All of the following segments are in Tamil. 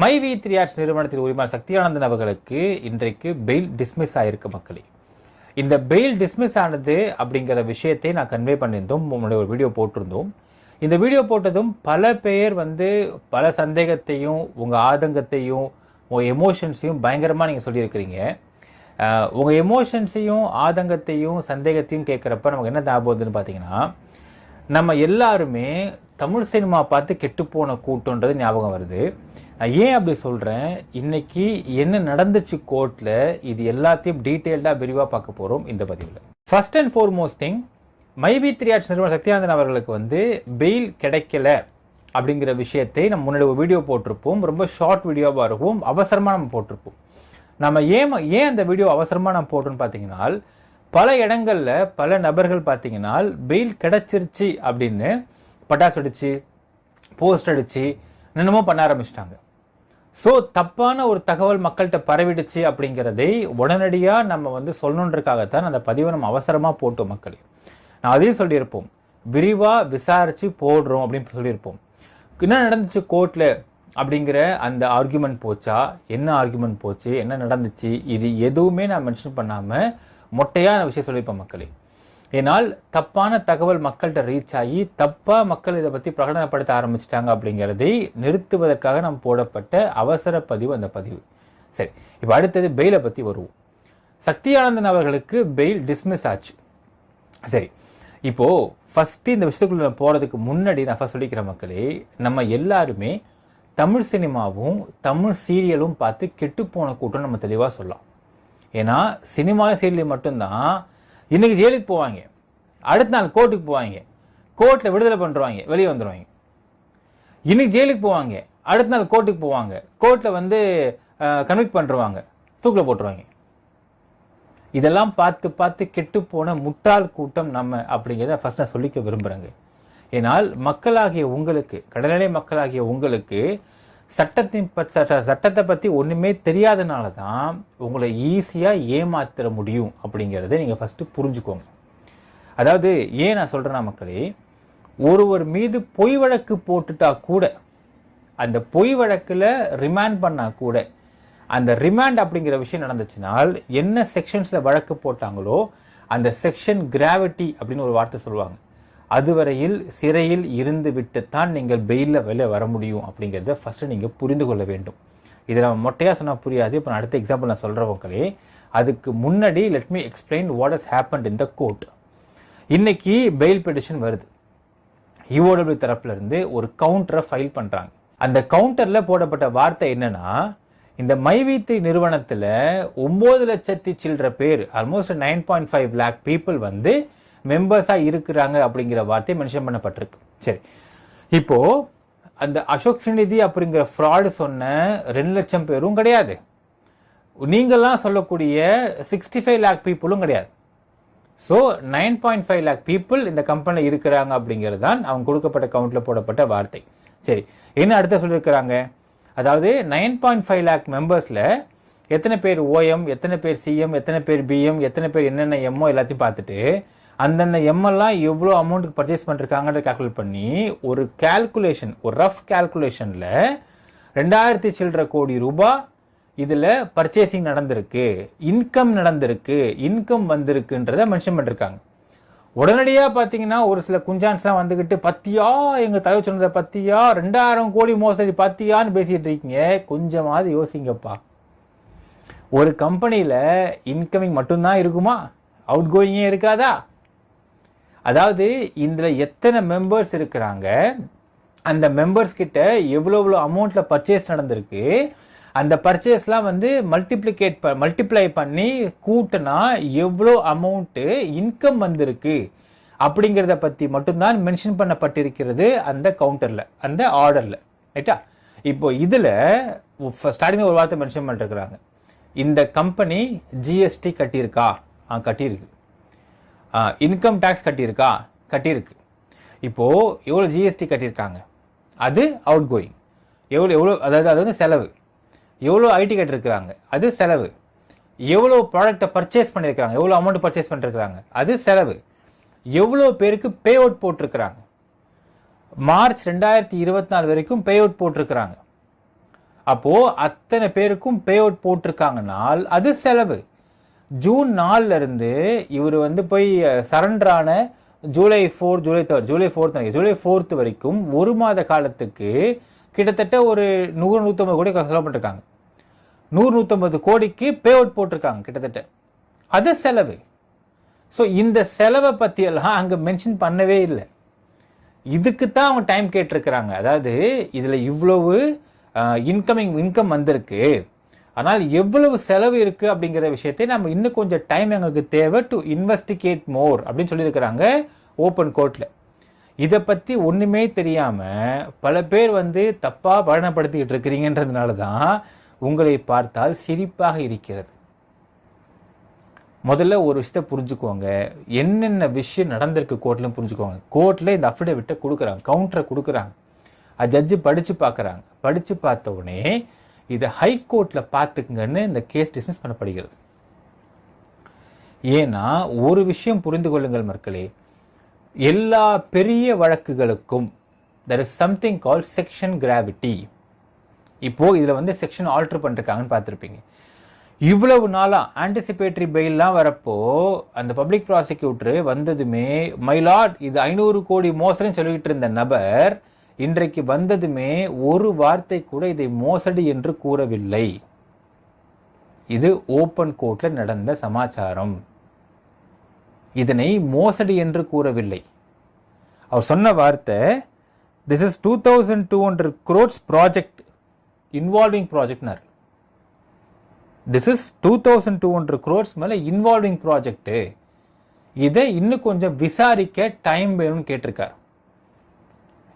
மை3 நிறுவனத்தின் உரிமையாளர் சக்தியானந்தன் அவர்களுக்கு இன்றைக்கு பெயில் டிஸ்மிஸ் ஆயிருக்கு மக்களே. இந்த பெயில் டிஸ்மிஸ் ஆனது அப்படிங்கிற விஷயத்தை நான் கன்வே பண்ணியிருந்தோம், உங்களுடைய ஒரு வீடியோ போட்டிருந்தோம். இந்த வீடியோ போட்டதும் பல பேர் பல சந்தேகத்தையும் உங்கள் ஆதங்கத்தையும் உங்கள் எமோஷன்ஸையும் பயங்கரமாக நீங்கள் சொல்லியிருக்கிறீங்க. உங்கள் எமோஷன்ஸையும் ஆதங்கத்தையும் சந்தேகத்தையும் கேட்குறப்ப நமக்கு என்ன ஞாபகம் வருதுன்னு பார்த்தீங்கன்னா, நம்ம எல்லாருமே தமிழ் சினிமா பார்த்து கெட்டுப்போன கூட்டன்றது ஞாபகம் வருது. நான் ஏன் அப்படி சொல்கிறேன், இன்னைக்கு என்ன நடந்துச்சு கோர்ட்டில், இது எல்லாத்தையும் டீட்டெயில்டாக விரிவாக பார்க்க போகிறோம் இந்த பதிவில். ஃபர்ஸ்ட் அண்ட் ஃபோர்மோஸ்ட் திங், மை3 நிறுவனர் சக்தியானந்தன் அவர்களுக்கு பெயில் கிடைக்கல அப்படிங்கிற விஷயத்தை நம்ம முன்னாடி ஒரு வீடியோ போட்டிருப்போம். ரொம்ப ஷார்ட் வீடியோவாக இருக்கும், அவசரமாக நம்ம போட்டிருப்போம். நம்ம ஏன் அந்த வீடியோ அவசரமாக நம்ம போட்டோன்னு பார்த்தீங்கன்னா, பல இடங்களில் பல நபர்கள் பார்த்தீங்கன்னா பெயில் கிடைச்சிருச்சு அப்படின்னு பட்டாசு அடிச்சு போஸ்ட் அடிச்சு என்னமோ பண்ண ஆரம்பிச்சிட்டாங்க. ஸோ தப்பான ஒரு தகவல் மக்கள்கிட்ட பரவிடுச்சு அப்படிங்கிறதை உடனடியாக நம்ம சொல்லணுன்றதுக்காகத்தான் அந்த பதிவை நம்ம அவசரமாக போட்டோம் மக்களே. நான் அதையும் சொல்லியிருப்போம், விரிவாக விசாரித்து போடுறோம் அப்படின்னு சொல்லியிருப்போம். என்ன நடந்துச்சு கோர்ட்டில் அப்படிங்கிற அந்த ஆர்குமெண்ட் போச்சா, என்ன ஆர்குமெண்ட் போச்சு, என்ன நடந்துச்சு, இது எதுவுமே நான் மென்ஷன் பண்ணாமல் மொட்டையான விஷயம் சொல்லியிருப்பேன் மக்களே. ஏன்னால் தப்பான தகவல் மக்கள்கிட்ட ரீச் ஆகி தப்பாக மக்கள் இதை பற்றி பிரகடனப்படுத்த ஆரம்பிச்சிட்டாங்க அப்படிங்கிறதை நிறுத்துவதற்காக நம்ம போடப்பட்ட அவசர பதிவு அந்த பதிவு. சரி, இப்போ அடுத்தது பெயிலை பற்றி வருவோம். சக்தியானந்தன் அவர்களுக்கு பெயில் டிஸ்மிஸ் ஆச்சு. சரி, இப்போது ஃபஸ்ட்டு இந்த விஷயத்துக்குள்ள போகிறதுக்கு முன்னாடி நான் ஃபஸ்ட் சொல்லிக்கிறேன் மக்களே, நம்ம எல்லாருமே தமிழ் சினிமாவும் தமிழ் சீரியலும் பார்த்து கெட்டுப்போன கூட்டம் நம்ம தெளிவாக சொல்லலாம். ஏன்னா சினிமா சீரியல் மட்டும்தான் இன்னைக்கு ஜெயிலுக்கு போவாங்க, அடுத்த நாள் கோர்ட்டுக்கு போவாங்க, கோர்ட்டில் விடுதலை பண்ணுறாங்க, வெளியே வந்துடுவாங்க. இன்னைக்கு ஜெயிலுக்கு போவாங்க, அடுத்த நாள் கோர்ட்டுக்கு போவாங்க, கோர்ட்டில் கன்விக்ட் பண்ணுறாங்க, தூக்கில் போட்டுருவாங்க. இதெல்லாம் பார்த்து பார்த்து கெட்டு போன முட்டாள் கூட்டம் நம்ம அப்படிங்கிறத ஃபர்ஸ்ட் நான் சொல்லிக்க விரும்புகிறேங்க. ஏன்னால் மக்களாகிய உங்களுக்கு, கடல்நிலை மக்களாகிய உங்களுக்கு சட்டத்தை பற்றி ஒன்றுமே தெரியாதனால தான் உங்களை ஈஸியாக ஏமாத்திர முடியும் அப்படிங்கிறத நீங்கள் ஃபஸ்ட்டு புரிஞ்சுக்கோங்க. அதாவது ஏன் நான் சொல்கிறேன்னா மக்களே, ஒருவர் மீது பொய் வழக்கு போட்டுட்டா கூட, அந்த பொய் வழக்கில் ரிமாண்ட் பண்ணால் கூட, அந்த ரிமாண்ட் அப்படிங்கிற விஷயம் நடந்துச்சுனால் என்ன செக்ஷன்ஸில் வழக்கு போட்டாங்களோ அந்த செக்ஷன் கிராவிட்டி அப்படின்னு ஒரு வார்த்தை சொல்லுவாங்க, அதுவரையில் சிறையில் இருந்து விட்டுத்தான் நீங்கள் பெயிலில் வெளியே வர முடியும் அப்படிங்கிறத ஃபஸ்ட்டு நீங்கள் புரிந்து கொள்ள வேண்டும். இதை நம்ம மொட்டையாக சொன்னால் புரியாது. இப்போ நான் அடுத்த எக்ஸாம்பிள் நான் சொல்கிறவங்களே, அதுக்கு முன்னாடி let me explain what has happened in the court. இன்னைக்கு பெயில் பெட்டிஷன் வருது. UOW தரப்புல இருந்து ஒரு கவுண்டரை ஃபைல் பண்ணுறாங்க. அந்த கவுண்டரில் போடப்பட்ட வார்த்தை என்னன்னா, இந்த மை3 நிறுவனத்தில் 9 லட்சத்தி சில்லற பேர், ஆல்மோஸ்ட் 9.5 lakh பீப்புள் மெம்பர்ஸாக இருக்கிறாங்க அப்படிங்கிற வார்த்தை மென்ஷன் பண்ணப்பட்டிருக்கு. சரி, இப்போ அந்த அசோக் ஸ்ரீநிதி அப்படிங்கிற ஃப்ராடு சொன்ன 2 லட்சம் பேரும் கிடையாது, நீங்கள்லாம் சொல்லக்கூடிய 65 lakh பீப்புளும் கிடையாது. ஸோ 9.5 lakh பீப்புள் இந்த கம்பெனியில் இருக்கிறாங்க அப்படிங்கிறது தான் அவங்க கொடுக்கப்பட்ட கவுண்டில் போடப்பட்ட வார்த்தை. சரி, என்ன அடுத்த சொல்லியிருக்கிறாங்க, அதாவது 9.5 lakh மெம்பர்ஸில் எத்தனை பேர் OM, எத்தனை பேர் CM, எத்தனை பேர் BM, எத்தனை பேர் என்னென்ன MO எல்லாத்தையும் பார்த்துட்டு அந்தந்த எம்எல்லாம் எவ்வளோ அமௌண்ட்டுக்கு பர்ச்சேஸ் பண்ணிருக்காங்கன்ற கால்குலேட் பண்ணி ஒரு கேல்குலேஷன், ஒரு ரஃப் கேல்குலேஷனில் 2000 சில்லற கோடி ரூபாய் இதில் பர்ச்சேசிங் நடந்திருக்கு, இன்கம் நடந்திருக்கு, இன்கம் வந்திருக்குன்றதை மென்ஷன் பண்ணிருக்காங்க. உடனடியாக பார்த்தீங்கன்னா ஒரு சில குஞ்சான்ஸ்லாம் வந்துக்கிட்டு, பத்தியா எங்கள் தலைவர் சொன்னதை பத்தியா, 2000 கோடி மோசடி பத்தியான்னு பேசிகிட்டு இருக்கீங்க. கொஞ்சமாவது யோசிங்கப்பா. ஒரு கம்பெனியில் இன்கமிங் மட்டும்தான் இருக்குமா, அவுட் கோயிங்கே இருக்காதா? அதாவது இதில் எத்தனை மெம்பர்ஸ் இருக்கிறாங்க, அந்த மெம்பர்ஸ் கிட்ட எவ்வளோ அமௌண்ட்டில் பர்ச்சேஸ் நடந்திருக்கு, அந்த பர்ச்சேஸ்லாம் மல்டிப்ளை பண்ணி கூட்டினா எவ்வளோ அமௌண்ட்டு இன்கம் வந்திருக்கு அப்படிங்கிறத பற்றி மட்டும்தான் மென்ஷன் பண்ணப்பட்டிருக்கிறது அந்த கவுண்டரில், அந்த ஆர்டரில். ரைட்டா? இப்போ இதில் ஸ்டார்டிங்கில் ஒரு வார்த்தை மென்ஷன் பண்ணிருக்கிறாங்க, இந்த கம்பெனி GST கட்டியிருக்கா? கட்டியிருக்கு. இன்கம் டேக்ஸ் கட்டியிருக்கு. இப்போது எவ்வளோ GST கட்டியிருக்காங்க, அது அவுட் கோயிங். எவ்வளோ அதாவது செலவு. எவ்வளோ IT கட்டியிருக்கிறாங்க, அது செலவு. எவ்வளோ ப்ராடக்டை பர்ச்சேஸ் பண்ணியிருக்கிறாங்க, எவ்வளோ அமௌண்ட் பர்ச்சேஸ் பண்ணிருக்கிறாங்க, அது செலவு. எவ்வளோ பேருக்கு பே அவுட் போட்டிருக்கிறாங்க, மார்ச் 2024 வரைக்கும் பே அவுட் போட்டிருக்கிறாங்க. அப்போது அத்தனை பேருக்கும் பே அவுட் போட்டிருக்காங்கனால் அது செலவு. ஜூன் 4 இருந்து இவர் வந்து போய் சரண்டரான ஜூலை 4 வரைக்கும் 1 மாத காலத்துக்கு கிட்டத்தட்ட ஒரு 100-150 கோடி செலவு பண்ணிருக்காங்க. 100-150 கோடிக்கு பே அவுட் போட்டிருக்காங்க கிட்டத்தட்ட. அது செலவு. ஸோ இந்த செலவை பற்றியெல்லாம் அங்கே மென்ஷன் பண்ணவே இல்லை. இதுக்கு தான் அவங்க டைம் கேட்டிருக்கிறாங்க. அதாவது இதில் இவ்வளவு இன்கம் வந்திருக்கு, ஆனால் எவ்வளவு செலவு இருக்குது அப்படிங்கிற விஷயத்தை நம்ம இன்னும் கொஞ்சம் டைம் எங்களுக்கு தேவை டு இன்வெஸ்டிகேட் மோர் அப்படின்னு சொல்லியிருக்கிறாங்க ஓப்பன் கோர்ட்டில். இதை பற்றி ஒன்றுமே தெரியாமல் பல பேர் வந்து தப்பாக பலனப்படுத்திக்கிட்டு இருக்கிறீங்கன்றதுனால தான் உங்களை பார்த்தால் சிரிப்பாக இருக்கிறது. முதல்ல ஒரு விஷயத்தை புரிஞ்சுக்கோங்க, என்னென்ன விஷயம் நடந்திருக்கு கோர்ட்லையும் புரிஞ்சுக்கோங்க. கோர்ட்டில் இந்த அஃபிடவிட்டை கொடுக்குறாங்க, கவுண்டரை கொடுக்குறாங்க, அது ஜட்ஜு படித்து பார்க்குறாங்க. படித்து பார்த்த உடனே இதை ஹைகோர்ட்டில் பார்த்துக்குங்கன்னு இந்த கேஸ் டிஸ்மிஸ் பண்ணப்படுகிறது. ஏன்னா ஒரு விஷயம் புரிந்து கொள்ளுங்கள் மக்களே, எல்லா பெரிய வழக்குகளுக்கும் there is something called section gravity. இப்போது இதில் வந்து செக்ஷன் ஆல்டர் பண்ணிருக்காங்கன்னு பார்த்துருப்பீங்க. இவ்வளவு நாளாக ஆன்டிசிபேட்டரி பெயிலாம் வரப்போ அந்த பப்ளிக் ப்ராசிக்யூட்டர் வந்ததுமே மைலாட் இது 500 கோடி மோசடின்னு சொல்லிக்கிட்டு இருந்த நபர் இன்றைக்கு வந்ததுமே ஒரு வார்த்தை கூட இதை மோசடி என்று கூறவில்லை. இது ஓப்பன் கோர்ட்ல நடந்த சமாச்சாரம். இதனை மோசடி என்று கூறவில்லை. அவர் சொன்ன வார்த்தை, this is 2200 crores project involving projectனார். this is 2200 crores மேல இன்வால்விங் ப்ராஜெக்ட், இதை இன்னும் கொஞ்சம் விசாரிக்க டைம் வேணும்னு கேட்டிருக்காரு.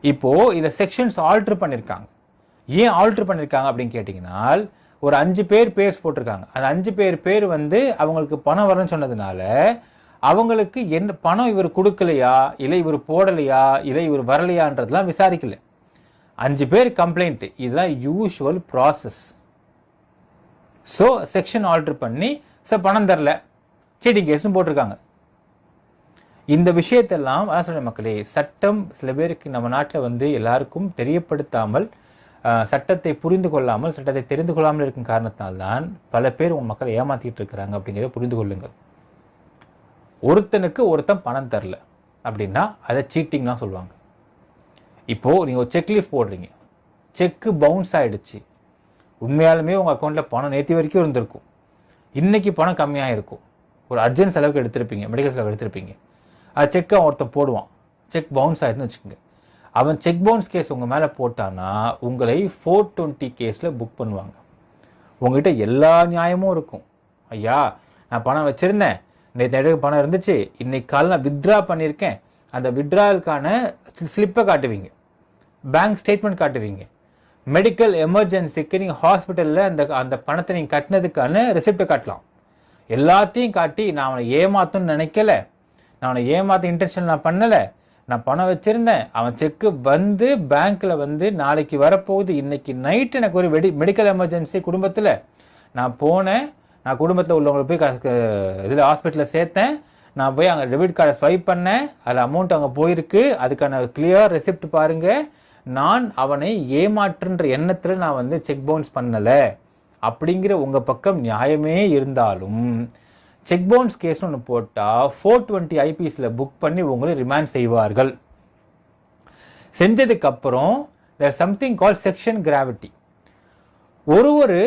இப்போ இதை செக்ஷன்ஸ் ஆல்டர் பண்ணியிருக்காங்க. ஏன் ஆல்டர் பண்ணியிருக்காங்க அப்படின்னு கேட்டிங்கன்னா, ஒரு 5 பேர் போட்டிருக்காங்க. அந்த 5 பேர் வந்து அவங்களுக்கு பணம் வரணும்னு சொன்னதுனால அவங்களுக்கு என்ன பணம் இவர் கொடுக்கலையா, இல்லை இவர் போடலையா, இல்லை இவர் வரலையான்றதுலாம் விசாரிக்கல. 5 பேர் கம்ப்ளைண்ட், இதெல்லாம் usual process. So section alter பண்ணி பணம் தரல, சீட்டிங் கேஸ்னு போட்டிருக்காங்க. இந்த விஷயத்தெல்லாம் அதான் சொல்ற மக்களே, சட்டம் சில பேருக்கு நம்ம நாட்டில் வந்து எல்லாருக்கும் தெரியப்படுத்தாமல், சட்டத்தை புரிந்து கொள்ளாமல், சட்டத்தை தெரிந்து கொள்ளாமல் இருக்கும் காரணத்தினால்தான் பல பேர் உங்கள் மக்களை ஏமாத்திட்டு இருக்கிறாங்க அப்படிங்கிறத புரிந்து கொள்ளுங்கள். ஒருத்தனுக்கு ஒருத்தன் பணம் தரல அப்படின்னா அதை சீட்டிங்லாம் சொல்லுவாங்க. இப்போது நீங்கள் ஒரு செக் லீஃப் போடுறீங்க, செக்கு பவுன்ஸ் ஆகிடுச்சு, உண்மையாலுமே உங்கள் அக்கௌண்ட்டில் பணம் நேற்று வரைக்கும் இருந்திருக்கும், இன்றைக்கி பணம் கம்மியாக இருக்கும், ஒரு அர்ஜென்ட் செலவுக்கு எடுத்திருப்பீங்க, மெடிக்கல் செலவு எடுத்திருப்பீங்க, அது செக்கை ஒருத்தன் போடுவான், செக் பவுன்ஸ் ஆகிடுன்னு வச்சுக்கோங்க. அவன் செக் பவுன்ஸ் கேஸ் உங்கள் மேலே போட்டானா உங்களை 420 கேஸில் புக் பண்ணுவாங்க. உங்ககிட்ட எல்லா நியாயமும் இருக்கும். ஐயா நான் பணம் வச்சுருந்தேன், நேற்று இடத்துக்கு பணம் இருந்துச்சு, இன்னைக்கு காலையில் நான் வித்ட்ரா பண்ணியிருக்கேன், அந்த வித்ட்ராவுக்கான ஸ்லிப்பை காட்டுவீங்க, பேங்க் ஸ்டேட்மெண்ட் காட்டுவீங்க, மெடிக்கல் எமர்ஜென்சிக்கு நீங்கள் ஹாஸ்பிட்டலில் அந்த பணத்தை நீங்கள் கட்டினதுக்கான ரெசிப்டை காட்டலாம். எல்லாத்தையும் காட்டி நான் அவனை ஏமாத்தணும்னு நினைக்கல, நான் அவனை ஏமாத்த இன்டென்ஷன் நான் பண்ணலை, நான் பணம் வச்சுருந்தேன், அவன் செக்கு வந்து பேங்க்கில் வந்து நாளைக்கு வரப்போகுது, இன்னைக்கு நைட்டு எனக்கு ஒரு மெடிக்கல் எமர்ஜென்சி குடும்பத்தில் நான் போனேன், நான் குடும்பத்தில் உள்ளவங்களை போய் இதில் ஹாஸ்பிட்டலில் சேர்த்தேன், நான் போய் அங்கே டெபிட் கார்டை ஸ்வைப் பண்ணேன், அதில் அமௌண்ட் அங்கே போயிருக்கு, அதுக்கான கிளியர் ரெசிப்ட் பாருங்கள், நான் அவனை ஏமாற்றுன்ற எண்ணத்தில் நான் வந்து செக் பவுன்ஸ் பண்ணலை அப்படிங்கிற உங்கள் பக்கம் நியாயமே இருந்தாலும் செக் பவுன்ஸ் கேஸ்னு ஒன்று போட்டால் 420 ஐபிஎஸ்சில் புக் பண்ணி உங்களை ரிமாண்ட் செய்வார்கள். செஞ்சதுக்கப்புறம் there something call section gravity. ஒரு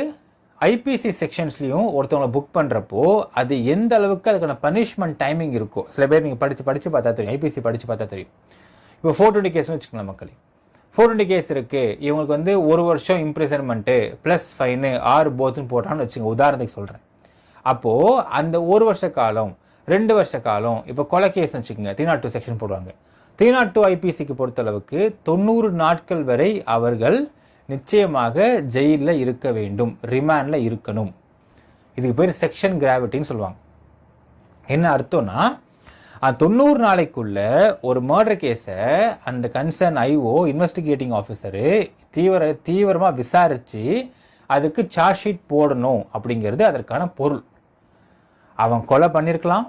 ஐபிசி செக்ஷன்ஸ்லையும் ஒருத்தவங்களை புக் பண்ணுறப்போ அது எந்த அளவுக்கு அதுக்கான பனிஷ்மெண்ட் டைமிங் இருக்கோ, சில பேர் நீங்கள் படித்து பார்த்தா தெரியும், ஐபிசி படித்து பார்த்தா தெரியும். இப்போ 420 கேஸ்னு வச்சுக்கலாம் மக்களே, 420 கேஸ் இருக்குது, இவங்களுக்கு வந்து 1 வருஷம் இம்ப்ரிசன்மெண்ட்டு ப்ளஸ் ஃபைனு 6 போத்துன்னு போட்டான்னு வச்சுங்க, உதாரணத்துக்கு சொல்கிறேன். அப்போது அந்த 1 வருஷ காலம் 2 வருஷ காலம், இப்போ கொலை கேஸ் வச்சுக்கோங்க, 302 செக்ஷன் போடுவாங்க. 302 ஐபிசிக்கு பொறுத்தளவுக்கு 90 நாட்கள் வரை அவர்கள் நிச்சயமாக ஜெயிலில் இருக்க வேண்டும், ரிமாண்டில் இருக்கணும். இதுக்கு பேர் செக்ஷன் கிராவிட்டின்னு சொல்லுவாங்க. என்ன அர்த்தம்னா 90 நாளைக்குள்ள ஒரு மர்டர் கேஸை அந்த கன்சர்ன் ஐஓ இன்வெஸ்டிகேட்டிங் ஆஃபீஸரு தீவிரமாக விசாரித்து அதுக்கு சார்ஜ் ஷீட் போடணும் அப்படிங்கிறது அதற்கான பொருள். அவன் கொலை பண்ணியிருக்கலாம்,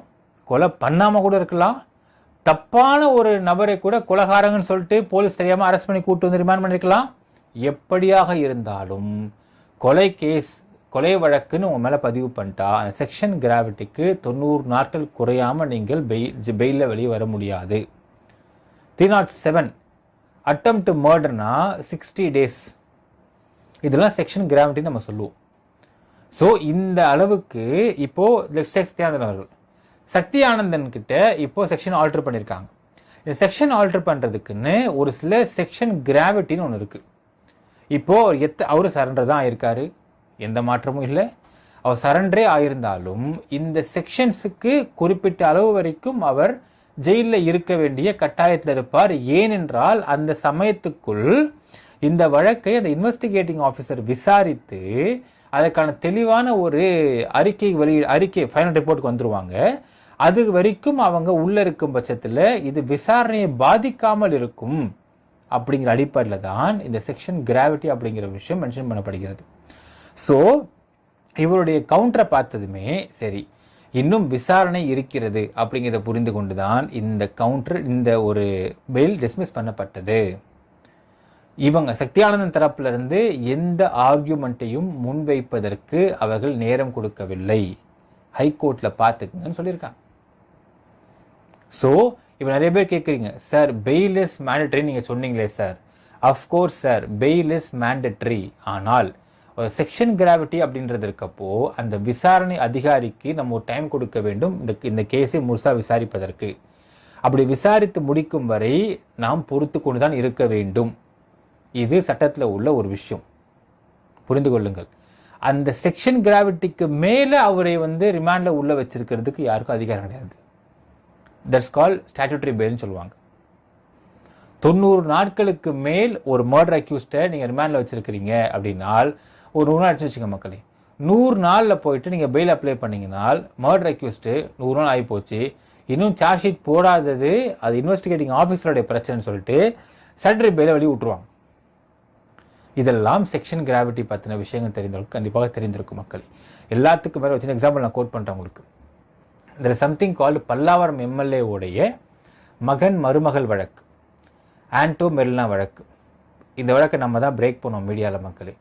கொலை பண்ணாமல் கூட இருக்கலாம், தப்பான ஒரு நபரை கூட கொலைகாரங்கன்னு சொல்லிட்டு போலீஸ் தெரியாமல் அரெஸ்ட் பண்ணி கூட்டு வந்து ரிமாண்ட் பண்ணியிருக்கலாம். எப்படியாக இருந்தாலும் கொலை வழக்குன்னு உங்க மேல பதிவு பண்ணிட்டா அந்த செக்ஷன் கிராவிட்டிக்கு 90 நாட்கள் குறையாம நீங்கள் பெயில வெளியே வர முடியாது. 307 அட்டெம்ப்ட் மர்டர்னா 60 days. இதெல்லாம் செக்ஷன் கிராவிட்டி நம்ம சொல்லுவோம். ஸோ இந்த அளவுக்கு இப்போ சக்தி ஆனந்தன் கிட்ட இப்போ செக்ஷன் ஆல்டர் பண்ணியிருக்காங்க. இந்த செக்ஷன் ஆல்டர் பண்றதுக்குன்னு ஒரு சில செக்ஷன் கிராவிட்டின்னு ஒன்று இருக்கு. இப்போ அவரு சரண்டர் தான் ஆயிருக்காரு, எந்த மாற்றமும் இல்லை. அவர் சரண்டரே ஆயிருந்தாலும் இந்த செக்ஷன்ஸுக்கு குறிப்பிட்ட அளவு வரைக்கும் அவர் ஜெயிலில் இருக்க வேண்டிய கட்டாயத்தில் இருப்பார். ஏனென்றால் அந்த சமயத்துக்குள் இந்த வழக்கை அந்த இன்வெஸ்டிகேட்டிங் ஆஃபீஸர் விசாரித்து அதற்கான தெளிவான ஒரு அறிக்கை ஃபைனல் ரிப்போர்ட்டுக்கு வந்துருவாங்க. அது வரைக்கும் அவங்க உள்ள இருக்கும் பட்சத்தில் இது விசாரணையை பாதிக்காமல் இருக்கும் அப்படிங்கிற அடிப்படையில் தான் இந்த செக்ஷன் கிராவிட்டி அப்படிங்கிற விஷயம் மென்ஷன் பண்ணப்படுகிறது. ஸோ இவருடைய கவுண்டரை பார்த்ததுமே சரி, இன்னும் விசாரணை இருக்கிறது அப்படிங்கிறத புரிந்து கொண்டுதான் இந்த கவுண்டர், இந்த ஒரு பெயில் டிஸ்மிஸ் பண்ணப்பட்டது. இவங்க சக்தி ஆனந்தன் தரப்புல இருந்து எந்த ஆர்கியூமெண்ட்டையும் முன்வைப்பதற்கு அவர்கள் நேரம் கொடுக்கவில்லை. ஹைகோர்ட்ல பார்த்துக்குங்கன்னு சொல்லியிருக்காங்க. ஸோ இப்போ நிறைய பேர் கேட்குறீங்க, சார் பெயில் இஸ் மேண்டட்டரி நீங்க சொன்னீங்களே sir. Of course sir, fail is mandatory. ஆனால் செக்ஷன் கிராவிட்டி அப்படின்றது இருக்கப்போ அந்த விசாரணை அதிகாரிக்கு நம்ம ஒரு டைம் கொடுக்க வேண்டும் இந்த கேஸை முழுசா விசாரிப்பதற்கு. அப்படி விசாரித்து முடிக்கும் வரை நாம் பொறுத்து கொண்டுதான் இருக்க வேண்டும். இது சட்டத்தில் உள்ள ஒரு விஷயம், புரிந்து கொள்ளுங்கள். அந்த செக்ஷன் கிராவிட்டிக்கு மேல அவரை ரிமாண்ட்ல உள்ள வச்சிருக்கிறதுக்கு யாருக்கும் அதிகாரம் கிடையாது. தட்ஸ் கால் ஸ்டாட்யூட்டரி பெயில்னு சொல்லுவாங்க. 90 நாட்களுக்கு மேல் ஒரு மர்டர் அக்யூஸ்டை நீங்க ரிமாண்ட்ல வச்சிருக்கிறீங்க அப்படின்னால், ஒரு 100 நாள் வச்சுக்கோங்க மக்களே, 100 நாள்ல போயிட்டு நீங்க பெயில் அப்ளை பண்ணீங்கன்னால் மர்டர் அக்யூஸ்ட் 100 நாள் ஆகி போச்சு, இன்னும் சார்ஜ் ஷீட் போடாதது அது இன்வெஸ்டிகேட்டிங் ஆஃபீஸருடைய பிரச்சனைன்னு சொல்லிட்டு ஸ்டாட்யூட்டரி பெயிலை வெளியே விட்டுருவாங்க. இதெல்லாம் செக்ஷன் கிராவிட்டி பற்றின விஷயங்கள் தெரிந்தவங்களுக்கு கண்டிப்பாக தெரிந்திருக்கும் மக்களே. எல்லாத்துக்கும் மேலே வச்சு எக்ஸாம்பிள் நான் கோட் பண்ணுறேன் உங்களுக்கு. இதில் சம்திங் கால்டு பல்லாவரம் எம்எல்ஏ உடைய மகன் மருமகள் வழக்கு, ஆண்டோ மெரினா வழக்கு. இந்த வழக்கை நம்ம தான் பிரேக் பண்ணோம் மீடியாவில் மக்களே.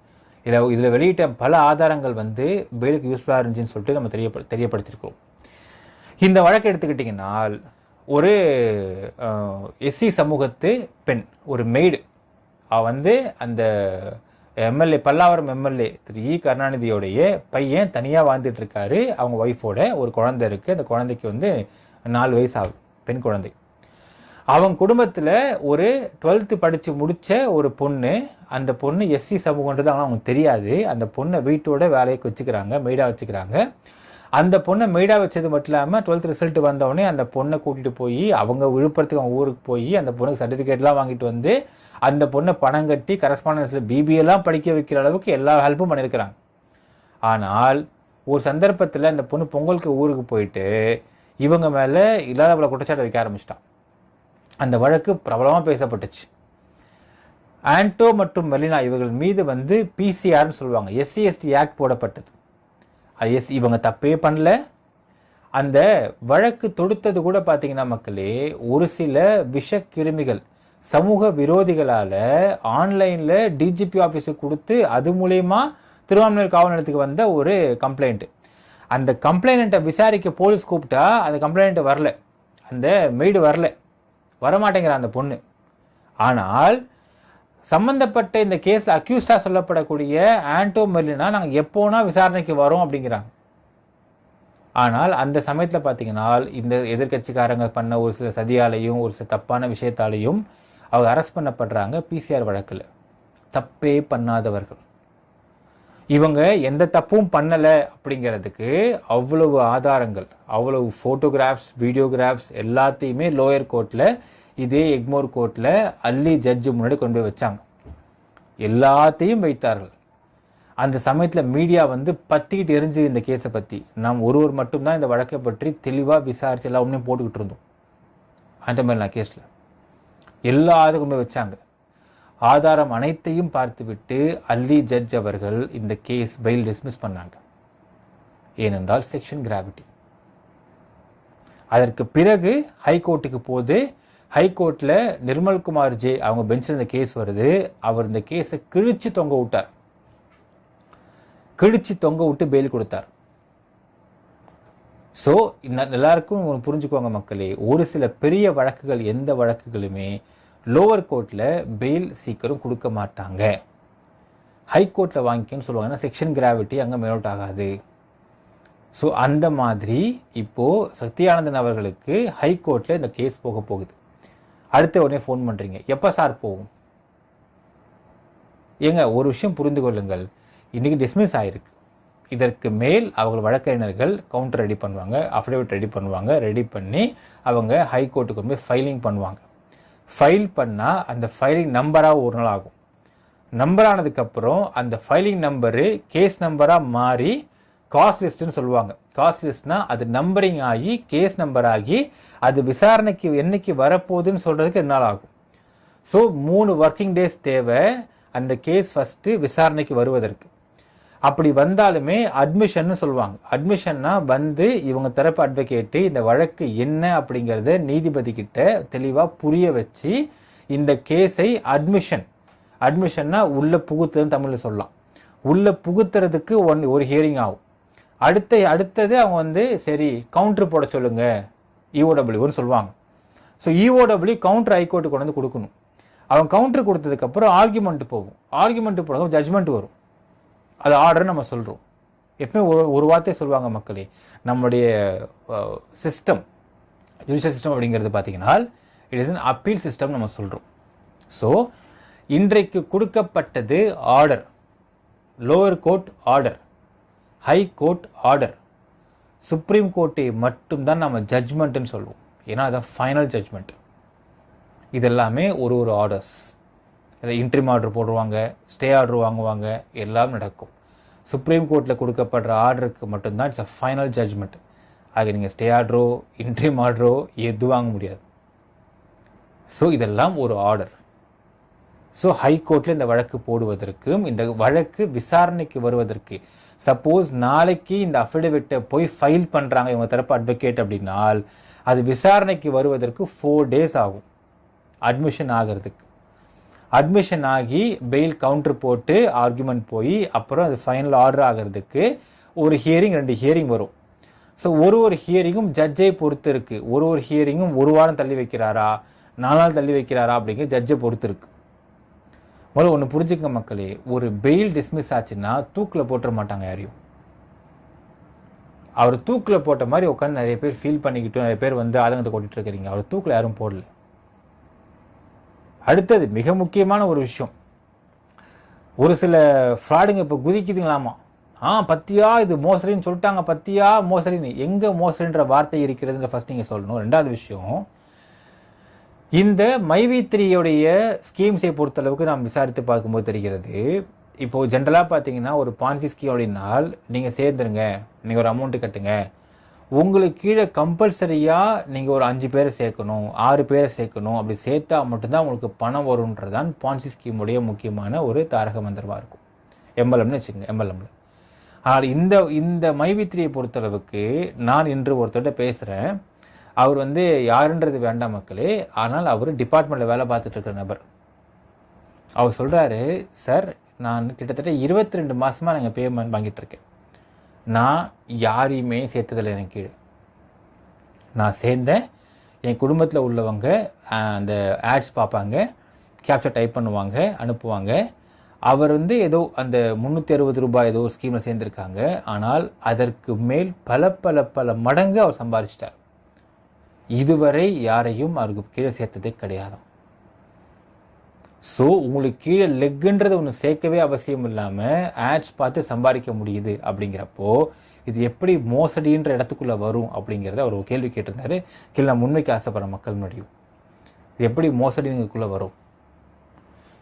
இதில் வெளியிட்ட பல ஆதாரங்கள் பெயிலுக்கு யூஸ்ஃபுல்லாக இருந்துச்சுன்னு சொல்லிட்டு நம்ம தெரியப்படுத்தியிருக்கோம். இந்த வழக்கை எடுத்துக்கிட்டிங்கன்னால், ஒரு எஸ்சி சமூகத்து பெண், ஒரு மெய்டு, அந்த எம்எல்ஏ பல்லாவரம் எம்எல்ஏ திரு இ கருணாநிதியோடைய பையன் தனியாக வாழ்ந்துட்டு இருக்காரு. அவங்க ஒய்ஃபோட ஒரு குழந்தை இருக்கு. அந்த குழந்தைக்கு 4 வயசு ஆகுது, பெண் குழந்தை. அவங்க குடும்பத்தில் ஒரு 12th படித்து முடித்த ஒரு பொண்ணு. அந்த பொண்ணு எஸ்சி சமூகன்றது அவங்களுக்கு தெரியாது. அந்த பொண்ணை வீட்டோட வேலைக்கு வச்சுக்கிறாங்க, மெய்டாக வச்சுக்கிறாங்க. அந்த பொண்ணை மெய்டாக வச்சது மட்டும் இல்லாமல் 12th ரிசல்ட் வந்தவொடனே அந்த பொண்ணை கூட்டிகிட்டு போய் அவங்க விழுப்புரத்துக்கு அவங்க ஊருக்கு போய் அந்த பொண்ணுக்கு சர்டிஃபிகேட்லாம் வாங்கிட்டு அந்த பொண்ணை பணம் கட்டி கரஸ்பாண்டன்ஸில் பிபிஎல்லாம் படிக்க வைக்கிற அளவுக்கு எல்லா ஹெல்ப்பும் பண்ணியிருக்கிறாங்க. ஆனால் ஒரு சந்தர்ப்பத்தில் அந்த பொண்ணு பொங்கலுக்கு ஊருக்கு போயிட்டு இவங்க மேலே இல்லாத பல குற்றச்சாட்டு வைக்க ஆரம்பிச்சிட்டான். அந்த வழக்கு பிரபலமாக பேசப்பட்டுச்சு. ஆண்டோ மற்றும் மெலினா இவர்கள் மீது பிசிஆர்னு சொல்லுவாங்க, எஸ்சி எஸ்டி ஆக்ட் போடப்பட்டது. அது இவங்க தப்பே பண்ணல. அந்த வழக்கு தொடுத்தது கூட பார்த்தீங்கன்னா மக்களே, ஒரு சில விஷக்கிருமிகள் சமூக விரோதிகளால் ஆன்லைனில் டிஜிபி ஆஃபீஸுக்கு கொடுத்து அது மூலயமா திருவான்மையூர் காவல் நிலையத்துக்கு வந்த ஒரு கம்ப்ளைண்ட். அந்த கம்ப்ளைண்ட்டை விசாரிக்க போலீஸ் கூப்பிட்டா அந்த கம்ப்ளைண்ட் வரல, அந்த மெய்டு வரமாட்டேங்கிற அந்த பொண்ணு. ஆனால் சம்பந்தப்பட்ட இந்த கேஸ் அக்யூஸ்டா சொல்லப்படக்கூடிய ஆண்டோ மெர்லினா நாங்கள் எப்போனா விசாரணைக்கு வரோம் அப்படிங்கிறாங்க. ஆனால் அந்த சமயத்தில் பார்த்தீங்கன்னா இந்த எதிர்கட்சிக்காரங்க பண்ண ஒரு சில சதியாலையும் ஒரு சில தப்பான விஷயத்தாலையும் அவங்க அரெஸ்ட் பண்ணப்படுறாங்க பிசிஆர் வழக்கில். தப்பே பண்ணாதவர்கள் இவங்க, எந்த தப்பும் பண்ணலை அப்படிங்கிறதுக்கு அவ்வளவு ஆதாரங்கள், அவ்வளவு ஃபோட்டோகிராஃப்ஸ், வீடியோகிராஃப்ஸ் எல்லாத்தையுமே லோயர் கோர்ட்டில், இதே எக்மோர் கோர்ட்டில் அல்லி ஜட்ஜு முன்னாடி கொண்டு போய் வச்சாங்க. எல்லாத்தையும் வைத்தார்கள். அந்த சமயத்தில் மீடியா பத்திக்கிட்டு எரிஞ்சு இந்த கேஸை பற்றி நாம் ஒருவர் மட்டும்தான் இந்த வழக்கை பற்றி தெளிவாக விசாரித்து எல்லா ஒன்றையும் போட்டுக்கிட்டு இருந்தோம். அந்த மாதிரி நான் கேஸில் எல்லா ஆதாரமுமே வச்சாங்க. ஆதாரம் அனைத்தையும் பார்த்துவிட்டு அல்லி ஜட்ஜ் அவர்கள் இந்த கேஸ் பெயில் டிஸ்மிஸ் பண்ணாங்க. ஏனென்றால் செக்ஷன் கிராவிட்டி. அதற்கு பிறகு ஹைகோர்ட்டுக்கு போது ஹைகோர்ட்டில் நிர்மல்குமார் ஜே அவங்க பெஞ்சில் இந்த கேஸ் வருது. அவர் இந்த கேஸை கிழிச்சு தொங்க விட்டார். கிழிச்சு தொங்க விட்டு பெயில் கொடுத்தார். ஸோ எல்லாருக்கும் புரிஞ்சுக்கோங்க மக்களே, ஒரு சில பெரிய வழக்குகள் எந்த வழக்குகளுமே லோவர் கோர்ட்டில் பெயில் சீக்கிரம் கொடுக்க மாட்டாங்க. ஹைகோர்ட்டில் வாங்கிக்கன்னு சொல்லுவாங்க, செக்ஷன் கிராவிட்டி அங்கே மேலோட் ஆகாது. ஸோ அந்த மாதிரி இப்போது சத்யானந்தன் அவர்களுக்கு ஹைகோர்ட்டில் இந்த கேஸ் போக போகுது. அடுத்த உடனே ஃபோன் பண்ணுறீங்க, எப்போ சார் போகும்? ஏங்க ஒரு விஷயம் புரிந்து கொள்ளுங்கள், இன்றைக்கி டிஸ்மிஸ் ஆகிருக்கு. இதற்கு மேல் அவங்க வழக்கறிஞர்கள் கவுண்டர் ரெடி பண்ணுவாங்க, அஃபிடவிட் ரெடி பண்ணுவாங்க, ரெடி பண்ணி அவங்க ஹைகோர்ட்டுக்கு கொண்டு போய் ஃபைலிங் பண்ணுவாங்க. ஃபைல் பண்ணால் அந்த ஃபைலிங் நம்பராக ஒரு நாள் ஆகும். நம்பர் ஆனதுக்கப்புறம் அந்த ஃபைலிங் நம்பரு கேஸ் நம்பராக மாறி காஸ்ட் லிஸ்ட்னு சொல்லுவாங்க. காஸ்ட் லிஸ்ட்னா அது நம்பரிங் ஆகி கேஸ் நம்பர் ஆகி அது விசாரணைக்கு என்னைக்கு வரப்போகுதுன்னு சொல்கிறதுக்கு 2 நாள் ஆகும். ஸோ 3 ஒர்க்கிங் டேஸ் தேவை அந்த கேஸ் ஃபஸ்ட்டு விசாரணைக்கு வருவதற்கு. அப்படி வந்தாலுமே அட்மிஷன்னு சொல்லுவாங்க. அட்மிஷன்னா வந்து இவங்க தரப்பு அட்வொகேட்டு இந்த வழக்கு என்ன அப்படிங்கிறத நீதிபதி கிட்ட தெளிவாக புரிய வச்சு இந்த கேஸை அட்மிஷன்னா உள்ள புகுத்துன்னு தமிழில் சொல்லலாம். உள்ள புகுத்துறதுக்கு ஒரு ஹியரிங் ஆகும். அடுத்தது அவங்க வந்து சரி கவுண்டர் போட சொல்லுங்க இஓடபிள்யூன்னு சொல்லுவாங்க. ஸோ இஓடபிள்யூ கவுண்டர் ஹைகோர்ட்டு கொண்டு வந்து கொடுக்கணும். அவங்க கவுண்டர் கொடுத்ததுக்கப்புறம் ஆர்குமெண்ட் போகும். ஆர்குமெண்ட் போனதும் ஜட்ஜ்மெண்ட் வரும். அது ஆர்டர் நம்ம சொல்கிறோம். எப்பவுமே ஒரு வார்த்தையை சொல்லுவாங்க மக்களே, நம்முடைய சிஸ்டம் ஜுடிஷியல் சிஸ்டம் அப்படிங்கிறது பார்த்தீங்கன்னா it is an appeal system நம்ம சொல்கிறோம். ஸோ இன்றைக்கு கொடுக்கப்பட்டது order, lower court order, high court order, supreme கோர்ட்டை மட்டும்தான் நம்ம ஜட்ஜ்மெண்ட்டுன்னு சொல்லுவோம். ஏன்னா அதான் ஃபைனல் ஜட்ஜ்மெண்ட். இதெல்லாமே ஒரு ஆர்டர்ஸ். இதில் இன்ட்ரீம் ஆர்டர் போடுவாங்க, ஸ்டே ஆர்டர் வாங்குவாங்க, எல்லாம் நடக்கும். சுப்ரீம் கோர்ட்டில் கொடுக்கப்படுற ஆர்டருக்கு மட்டும்தான் இட்ஸ் அ ஃபைனல் ஜட்ஜ்மெண்ட். ஆக நீங்கள் ஸ்டே ஆர்டரோ இன்ட்ரீம் ஆர்டரோ எது வாங்க முடியாது. ஸோ இதெல்லாம் ஒரு ஆர்டர். ஸோ ஹைகோர்ட்டில் இந்த வழக்கு போடுவதற்கும் இந்த வழக்கு விசாரணைக்கு வருவதற்கு, சப்போஸ் நாளைக்கு இந்த அஃபிடவிட்டை போய் ஃபைல் பண்ணுறாங்க இவங்க தரப்பு அட்வொகேட் அப்படின்னால் அது விசாரணைக்கு வருவதற்கு 4 டேஸ் ஆகும் அட்மிஷன் ஆகிறதுக்கு. அட்மிஷன் ஆகி பெயில் கவுண்டர் போட்டு ஆர்குமெண்ட் போய் அப்புறம் அது ஃபைனல் ஆர்டர் ஆகிறதுக்கு ஒரு ஹியரிங் 2 ஹியரிங் வரும். ஸோ ஒரு ஹியரிங்கும் ஜட்ஜை பொறுத்து இருக்குது. ஒரு ஹியரிங்கும் 1 வாரம் தள்ளி வைக்கிறாரா 4 நாள் தள்ளி வைக்கிறாரா அப்படிங்கிற ஜட்ஜை பொறுத்து இருக்கு. முதல்ல ஒன்று புரிஞ்சுக்க மக்களே, ஒரு பெயில் டிஸ்மிஸ் ஆச்சுன்னா தூக்கில் போட்டுற மாட்டாங்க யாரையும். அவர் தூக்கில் போட்ட மாதிரி உட்காந்து நிறைய பேர் ஃபீல் பண்ணிக்கிட்டு நிறைய பேர் வந்து ஆதங்கத்தை கொட்டிட்டு இருக்கிறீங்க. அவர் தூக்கில் யாரும் போடல. அடுத்தது மிக முக்கியமான ஒரு விஷயம், ஒரு சில ஃப்ராடுங்க இப்போ குதிக்குதுங்களாமா. பத்தியா இது மோசடின்னு சொல்லிட்டாங்க, பத்தியா மோசடின்னு. எங்கே மோசடின்ற வார்த்தை இருக்கிறதுன்ற ஃபர்ஸ்ட் நீங்கள் சொல்லணும். 2வது விஷயம், இந்த மைவி3யோடைய ஸ்கீம்ஸை பொறுத்தளவுக்கு நாம் விசாரித்து பார்க்கும்போது தெரிகிறது, இப்போது ஜென்ரலாக பார்த்தீங்கன்னா ஒரு பான்சி ஸ்கீம் அப்படின்னால் நீங்கள் சேர்ந்துருங்க, நீங்கள் ஒரு அமௌண்ட்டு கட்டுங்க, உங்களுக்கு கீழே கம்பல்சரியாக நீங்கள் ஒரு 5 பேரை சேர்க்கணும், 6 பேரை சேர்க்கணும், அப்படி சேர்த்தா மட்டும்தான் உங்களுக்கு பணம் வரும்ன்றதான் பான்சி ஸ்கீமுடைய முக்கியமான ஒரு தாரக மந்திரமாக இருக்கும். எம்எல்எம்னு வச்சுக்கோங்க, எம்எல்எம்ல. ஆனால் இந்த மைவி3யை பொறுத்தளவுக்கு நான் இன்று ஒருத்தர்கிட்ட பேசுகிறேன். அவர் வந்து யாருன்றது வேண்டாம் மக்களே, ஆனால் அவர் டிபார்ட்மெண்ட்டில் வேலை பார்த்துட்டு இருக்கிற நபர். அவர் சொல்கிறாரு, சார் நான் கிட்டத்தட்ட 22 மாதமாக நாங்கள் பேமெண்ட் வாங்கிட்டு இருக்கேன். நான் யாரையுமே சேர்த்ததில்லை எனக்கு கீழே. நான் சேர்ந்தேன், என் குடும்பத்தில் உள்ளவங்க அந்த ஆட்ஸ் பார்ப்பாங்க, கேப்சர் டைப் பண்ணுவாங்க, அனுப்புவாங்க. அவர் வந்து ஏதோ அந்த 360 ரூபாய் ஏதோ ஸ்கீமில் சேர்ந்துருக்காங்க. ஆனால் அதற்கு மேல் பல மடங்கு அவர் சம்பாதிச்சிட்டார். இதுவரை யாரையும் அவருக்கு கீழே சேர்த்ததே கிடையாது. ஸோ உங்களுக்கு கீழே லெக்குன்றது ஒன்று சேர்க்கவே அவசியம் இல்லாமல் ஆட்ஸ் பார்த்து சம்பாதிக்க முடியுது அப்படிங்கிறப்போ இது எப்படி மோசடின்ற இடத்துக்குள்ளே வரும் அப்படிங்கிறத அவர் ஒரு கேள்வி கேட்டிருந்தாரு. கீழே நான் முன்வைக்க ஆசைப்படுற மக்கள் முடியும், இது எப்படி மோசடிக்குள்ளே வரும்.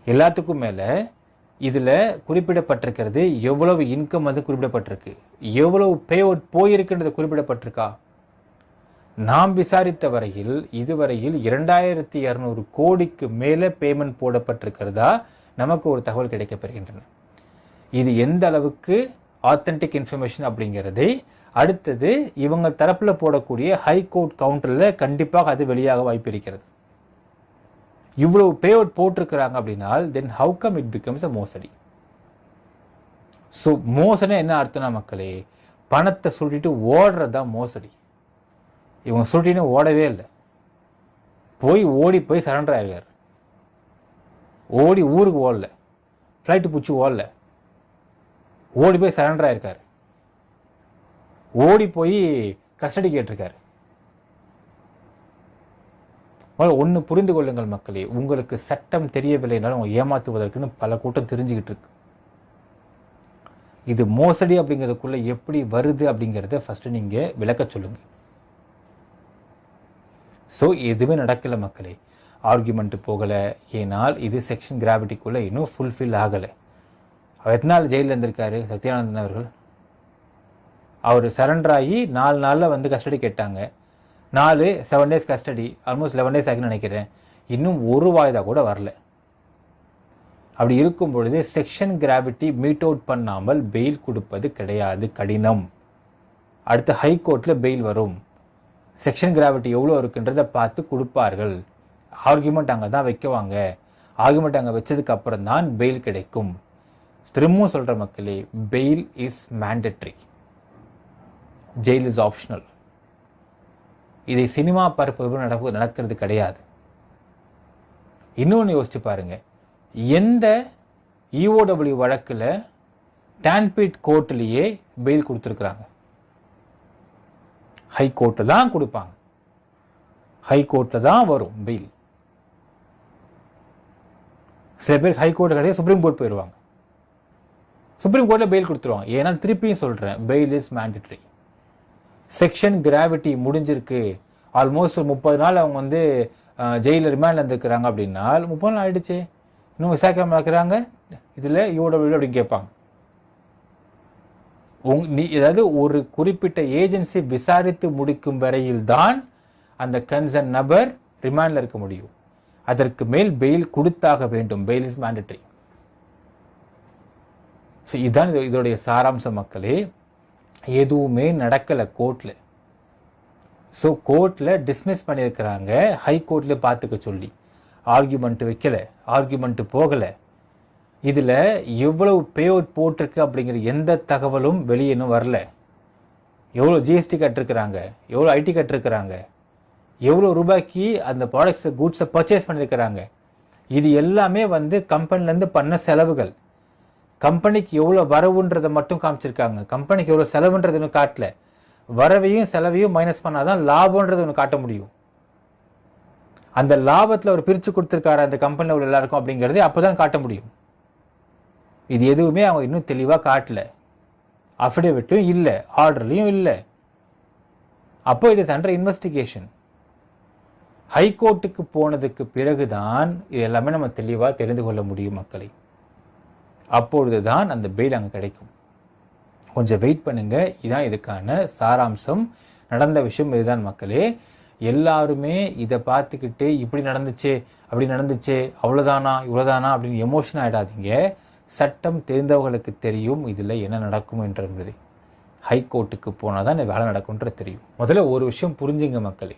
எல்லாத்துக்கும் மேலே இதில் குறிப்பிடப்பட்டிருக்கிறது எவ்வளவு இன்கம் வந்து குறிப்பிடப்பட்டிருக்கு, எவ்வளவு பே அவுட் போயிருக்குன்றது குறிப்பிடப்பட்டிருக்கா. நாம் விசாரித்த வரையில் இதுவரையில் 2200 கோடிக்கு மேலே பேமெண்ட் போடப்பட்டிருக்கிறதா நமக்கு ஒரு தகவல் கிடைக்கப்பெறுகின்றன. இது எந்த அளவுக்கு ஆத்தென்டிக் இன்ஃபர்மேஷன் அப்படிங்கிறதை அடுத்தது இவங்க தரப்பில் போடக்கூடிய ஹைகோர்ட் கவுண்டரில் கண்டிப்பாக அது வெளியாக வாய்ப்பு இருக்கிறது. இவ்வளவு பே அவுட் போட்டிருக்கிறாங்க அப்படின்னால் then how come it becomes a மோசடி. ஸோ மோசடி என்ன அர்த்தம்னா மக்களே, பணத்தை சுருட்டிட்டு ஓடுறது தான் மோசடி. இவங்க சுருட்டின்னு ஓடவே இல்லை, ஓடி போய் சரண்டர் ஆயிருக்காரு. ஓடி ஊருக்கு ஓடல, ஃப்ளைட்டு பிடிச்சி ஓடல, ஓடி போய் சரண்டர் ஆயிருக்காரு. ஓடி போய் கஸ்டடி கேட்டிருக்காரு. ஒன்று புரிந்து கொள்ளுங்கள் மக்களே, உங்களுக்கு சட்டம் தெரியவில்லைனாலும் உங்க ஏமாத்துவதற்குன்னு பல கூட்டம் தெரிஞ்சுக்கிட்டு இருக்கு. இது மோசடி அப்படிங்கிறதுக்குள்ள எப்படி வருது அப்படிங்கிறத ஃபர்ஸ்ட் நீங்க விளக்க சொல்லுங்க. ஸோ எதுவுமே நடக்கல மக்களே, ஆர்குமெண்ட் போகலை. ஏனால் இது செக்ஷன் கிராவிட்டிக்குள்ளே இன்னும் ஃபுல்ஃபில் ஆகலை. அவர் எத்தனை நாள் ஜெயிலில் இருந்திருக்காரு சத்யானந்தன் அவர்கள்? அவர் சரண்டர் ஆகி 4 நாளில் கஸ்டடி கேட்டாங்க. 7 டேஸ் கஸ்டடி, ஆல்மோஸ்ட் 11 டேஸ் ஆகுன்னு நினைக்கிறேன். இன்னும் ஒரு வாய்தா கூட வரல. அப்படி இருக்கும் பொழுது செக்ஷன் கிராவிட்டி மீட் அவுட் பண்ணாமல் பெயில் கொடுப்பது கிடையாது, கடினம். அடுத்து ஹைகோர்ட்டில் பெயில் வரும். செக்ஷன் கிராவிட்டி எவ்வளோ இருக்குன்றதை பார்த்து கொடுப்பார்கள். ஆர்குமெண்ட் அங்கே தான் வைக்குவாங்க. ஆர்குமெண்ட் அங்கே வச்சதுக்கு அப்புறம் தான் பெயில் கிடைக்கும். திரும்பவும் சொல்கிற மக்களே, fail is mandatory, jail is optional. இதை சினிமா பார்ப்பது நடக்கிறது கிடையாது. இன்னொன்று யோசிச்சு பாருங்க, எந்த இஓடபிள்யூ வழக்கில் டான்பீட் கோர்ட்லேயே பெயில் கொடுத்துருக்குறாங்க? ஹைகோர்ட்டில் தான் கொடுப்பாங்க, ஹைகோர்ட்டில் தான் வரும் பெயில். சில பேர் ஹைகோர்ட் கிடையாது, சுப்ரீம் கோர்ட் போயிடுவாங்க. சுப்ரீம் கோர்ட்டில் பெயில் கொடுத்துருவாங்க. ஏன்னா திருப்பியும் சொல்கிறேன், fail is mandatory. Section gravity முடிஞ்சிருக்கு, ஆல்மோஸ்ட் 30 நாள் அவங்க ஜெயிலில் ரிமாண்டில் இருந்திருக்கிறாங்க அப்படின்னா 30 நாள் ஆயிடுச்சு, இன்னும் விசாரிக்காமல் இருக்கிறாங்க, இதில் யூடபிள்யூ அப்படின்னு கேட்பாங்க. ஏதாவது ஒரு குறிப்பிட்ட ஏஜென்சி விசாரித்து முடிக்கும் வரையில் தான் அந்த கன்சர்ன் நபர் ரிமாண்டில் இருக்க முடியும். அதற்கு மேல் பெயில் கொடுத்தாக வேண்டும். Fail is mandatory. ஸோ இதுதான் இதோடைய சாராம்சம் மக்களே. எதுவுமே நடக்கலை கோர்ட்டில். ஸோ கோர்ட்டில் டிஸ்மிஸ் பண்ணியிருக்கிறாங்க, ஹைகோர்ட்டில் பார்த்துக்க சொல்லி. ஆர்கியூமெண்ட் வைக்கல, ஆர்கியூமெண்ட் போகலை. இதில் எவ்வளவு பே அவுட் போட்டிருக்கு அப்படிங்கிற எந்த தகவலும் வெளியே இன்னும் வரல. எவ்வளோ ஜிஎஸ்டி கட்டிருக்கிறாங்க, எவ்வளோ ஐடி கட்டிருக்கிறாங்க, எவ்வளோ ரூபாய்க்கு அந்த ப்ராடக்ட்ஸை கூட்ஸை பர்ச்சேஸ் பண்ணியிருக்கிறாங்க. இது எல்லாமே கம்பெனிலேருந்து பண்ண செலவுகள். கம்பெனிக்கு எவ்வளோ வரவுன்றதை மட்டும் காமிச்சிருக்காங்க, கம்பெனிக்கு எவ்வளோ செலவுன்றது இன்னும் காட்டல. வரவையும் செலவையும் மைனஸ் பண்ணாதான் லாபம்ன்றது ஒன்று காட்ட முடியும். அந்த லாபத்தில் அவர் பிரித்து கொடுத்துருக்காரு அந்த கம்பெனியில் உள்ள எல்லாருக்கும் அப்படிங்கிறது அப்போதான் காட்ட முடியும். இது எதுவுமே அவங்க இன்னும் தெளிவாக காட்டல. அஃபிடேவிட்டும் இல்லை, ஆர்டர்லையும் இல்லை. அப்போ இட் இஸ் அண்டர் இன்வெஸ்டிகேஷன். ஹைகோர்ட்டுக்கு போனதுக்கு பிறகுதான் இது எல்லாமே நம்ம தெளிவாக தெரிந்து கொள்ள முடியும் மக்களை. அப்பொழுதுதான் அந்த பெயில் அங்கே கிடைக்கும். கொஞ்சம் வெயிட் பண்ணுங்க. இதான் இதுக்கான சாராம்சம். நடந்த விஷயம் இதுதான் மக்களே. எல்லாருமே இதை பார்த்துக்கிட்டு இப்படி நடந்துச்சு, அப்படி நடந்துச்சு, அவ்வளோதானா இவ்வளோதானா அப்படின்னு எமோஷன் ஆகிடாதீங்க. சட்டம் தெரிந்தவர்களுக்கு தெரியும் இதில் என்ன நடக்கும் என்றது. ஹைகோர்ட்டுக்கு போனால் தான் இந்த வேலை நடக்கும்ன்றது தெரியும். முதல்ல ஒரு விஷயம் புரிஞ்சுங்க மக்களே.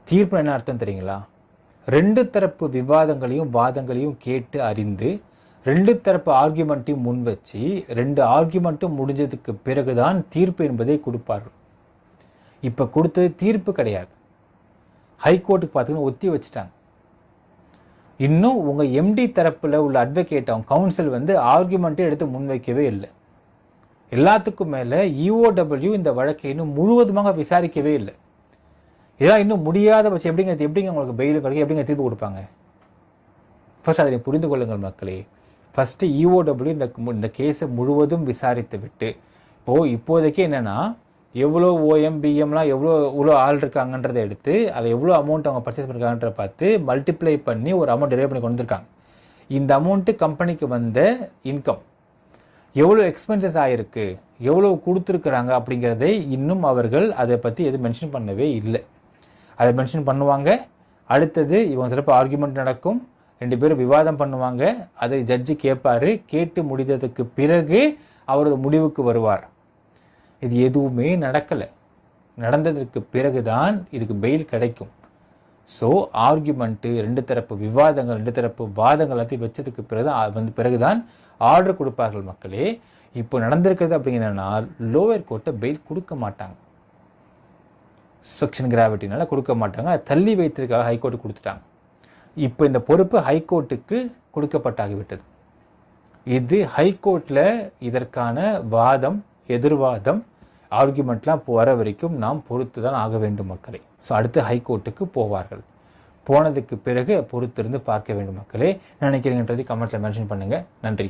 தீர்ப்பு என்ன அர்த்தம் தெரியுங்களா? 2 தரப்பு விவாதங்களையும் வாதங்களையும் கேட்டு அறிந்து 2 தரப்பு ஆர்கியூமெண்ட்டையும் முன் வச்சு 2 ஆர்கியூமெண்ட்டும் முடிஞ்சதுக்கு பிறகுதான் தீர்ப்பு என்பதை கொடுப்பார்கள். இப்போ கொடுத்தது தீர்ப்பு கிடையாது. ஹைகோர்ட்டுக்கு பார்த்தீங்கன்னா ஒத்தி வச்சுட்டாங்க. இன்னும் உங்கள் எம்டி தரப்பில் உள்ள அட்வொகேட் அவங்க கவுன்சில் ஆர்கியூமெண்ட்டை எடுத்து முன்வைக்கவே இல்லை. எல்லாத்துக்கும் மேலே இஓடபிள்யூ இந்த வழக்கை இன்னும் முழுவதுமாக விசாரிக்கவே இல்லை. இதான் இன்னும் முடியாத பட்சம் எப்படிங்க உங்களுக்கு பெயில் கிடைக்கும், எப்படிங்க தீர்ப்பு கொடுப்பாங்க? ஃபர்ஸ்ட் அதை புரிந்து கொள்ளுங்கள் மக்களே. ஃபர்ஸ்ட் இஓடபிள்யூ இந்த கேஸை முழுவதும் விசாரித்து விட்டு இப்போதைக்கு என்னன்னா எவ்வளோ ஓஎம் பிஎம்லாம் எவ்வளோ ஆள் இருக்காங்கன்றதை எடுத்து அதை எவ்வளோ அமௌண்ட் அவங்க பர்ச்சேஸ் பண்ணிருக்காங்கன்ற பார்த்து மல்டிப்ளை பண்ணி ஒரு அமௌண்ட் டெரைவ் பண்ணி கொண்டு வந்திருக்காங்க. இந்த அமௌண்ட்டு கம்பெனிக்கு வந்த இன்கம், எவ்வளோ எக்ஸ்பென்சஸ் ஆகிருக்கு, எவ்வளோ கொடுத்துருக்குறாங்க அப்படிங்கிறதை இன்னும் அவர்கள் அதை பற்றி எதுவும் மென்ஷன் பண்ணவே இல்லை. அதை மென்ஷன் பண்ணுவாங்க. அடுத்தது இவங்க சிறப்பு ஆர்கியூமெண்ட் நடக்கும், 2 பேரும் விவாதம் பண்ணுவாங்க. அதை ஜட்ஜி கேட்பாரு. கேட்டு முடிந்ததுக்கு பிறகு அவர் ஒரு முடிவுக்கு வருவார். இது எதுவுமே நடக்கலை. நடந்ததற்கு பிறகுதான் இதுக்கு பெயில் கிடைக்கும். ஸோ ஆர்கியூமெண்ட்டு 2 தரப்பு விவாதங்கள் 2 தரப்பு வாதங்கள் எல்லாத்தையும் வச்சதுக்கு பிறகுதான் ஆர்டர் கொடுப்பார்கள் மக்களே. இப்போ நடந்திருக்கிறது அப்படிங்கிறதுனா லோயர் கோர்ட்டை பெயில் கொடுக்க மாட்டாங்க, செக்ஷன் கிராவிட்டினால கொடுக்க மாட்டாங்க, தள்ளி வைத்திருக்காக ஹைகோர்ட்டு கொடுத்துட்டாங்க. இப்போ இந்த பொறுப்பு ஹைகோர்ட்டுக்கு கொடுக்கப்பட்டாகிவிட்டது. இது ஹைகோர்ட்டில் இதற்கான வாதம் எதிர்வாதம் ஆர்குமெண்ட்லாம் வர வரைக்கும் நாம் பொறுத்து தான் ஆக வேண்டும் மக்களே. ஸோ அடுத்து ஹைகோர்ட்டுக்கு போவார்கள். போனதுக்கு பிறகு பொறுத்திருந்து பார்க்க வேண்டும் மக்களே. நினைக்கிறீங்கன்றதை கமெண்ட்டில் மென்ஷன் பண்ணுங்கள். நன்றி.